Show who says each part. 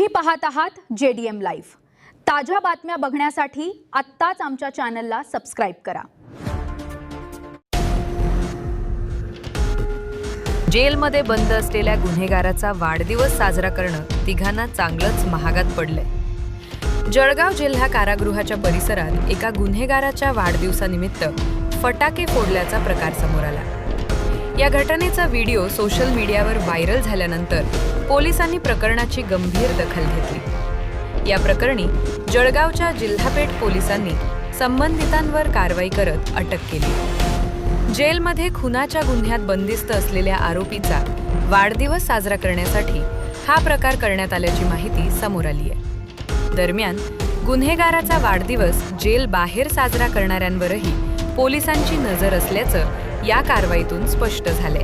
Speaker 1: तुम्ही पाहत आहात JDM लाईव्ह। ताज्या बातम्या बघण्यासाठी आत्ताच आमच्या चॅनलला सबस्क्राइब करा।
Speaker 2: जेलमध्ये बंद असलेल्या गुन्हेगाराचा वाढदिवस साजरा करणं तिघांना चांगलंच महागात पडलंय। जळगाव जिल्हा कारागृहाच्या परिसरात एका गुन्हेगाराच्या वाढदिवसानिमित्त फटाके फोडल्याचा प्रकार समोर आला। या घटनेचा व्हिडिओ सोशल मीडियावर व्हायरल झाल्यानंतर पोलिसांनी प्रकरणाची गंभीर दखल घेतली। या प्रकरणी जळगावच्या जिल्हापेठ पोलिसांनी संबंधितांवर कारवाई करत अटक केली। जेलमध्ये खुनाच्या गुन्ह्यात बंदिस्त असलेल्या आरोपीचा वाढदिवस साजरा करण्यासाठी हा प्रकार करण्यात आल्याची माहिती समोर आली आहे। दरम्यान गुन्हेगाराचा वाढदिवस जेल बाहेर साजरा करणाऱ्यांवरही पोलिसांची नजर असल्याचं या कारवाईतून स्पष्ट झालंय।